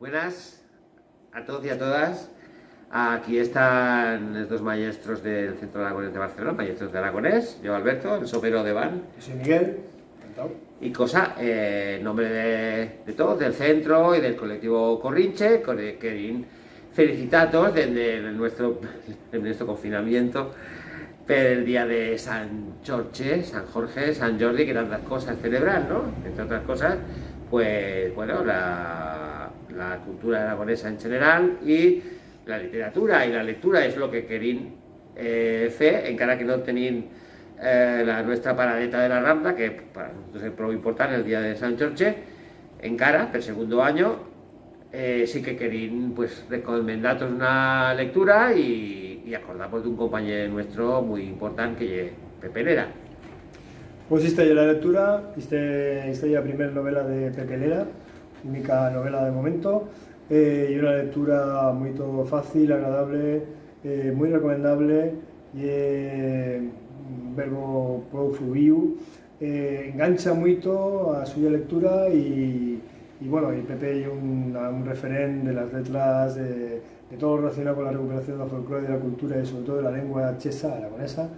Buenas a todos y a todas. Aquí están los dos maestros del Centro de Aragonés de Barcelona, maestros de aragonés. Yo, Alberto, el sombrero de Van. Yo soy Miguel, encantado. Y cosa, en nombre de todos, del centro y del colectivo Corrinche, querían felicitaros desde nuestro confinamiento per el día de San Jorge, San Jorge, San Jordi, que tantas cosas celebrar, ¿no? Entre otras cosas, pues bueno, la cultura aragonesa en general y la literatura y la lectura és el que querim fer, encara que no tenim la nuestra paradeta de la Rambla, que para nosotros es prou important el dia de Sant Jorge, encara, per segundo año, sí que querim pues, recomendaros una lectura y acordamos de un compañero nuestro muy importante que es Pepe Lera. Pues esta ya la lectura, esta ya la primera novela de Pepe Lera, única novela de momento, y una lectura muy fácil, agradable, muy recomendable, y un verbo prou fluiu, engancha mucho a su lectura y bueno, y Pepe es un referente de las letras, de todo lo relacionado con la recuperación de la folclore, de la cultura y sobre todo de la lengua chesa, aragonesa,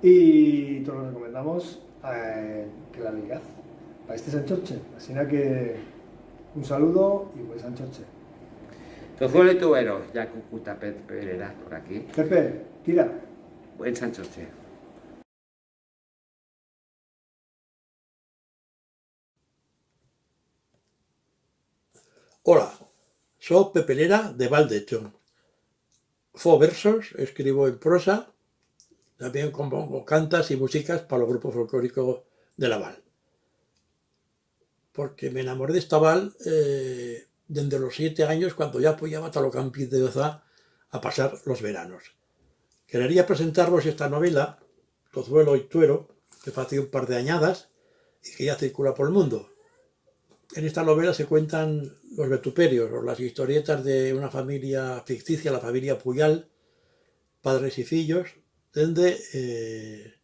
y todos lo recomendamos que la leáis para este San Jorge. Así que un saludo y buen San Jorge. Tozuelo y tubero, ya Cucuta Pepe Lera por aquí. Pepe, tira. Buen San Jorge. Hola, soy Pepe Lera de Valdecho. Fo versos, escribo en prosa, también compongo cantas y músicas para los grupos folclóricos de la Val. Porque me enamoré de esta Val desde los 7 años, cuando ya apoyaba a los campis de Oza a pasar los veranos. Quería presentaros esta novela, Tozuelo y Tuero, que hace un par de añadas y que ya circula por el mundo. En esta novela se cuentan los vituperios o las historietas de una familia ficticia, la familia Puyal, padres y fillos, desde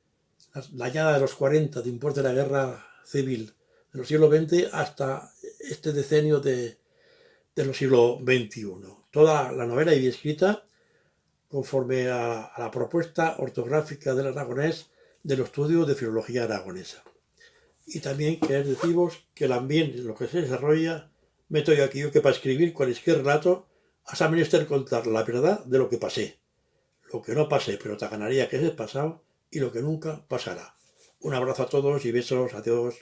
la añada de los 40, de importe de la guerra civil de los siglos XX hasta este decenio de los siglos XXI. Toda la novela es escrita conforme a la propuesta ortográfica del aragonés del estudio de filología aragonesa. Y también querer deciros que el ambiente en lo que se desarrolla meto yo aquí que para escribir cualquier relato has a menester contar la verdad de lo que pasé, lo que no pasé pero te ganaría que es pasado y lo que nunca pasará. Un abrazo a todos y besos, adiós.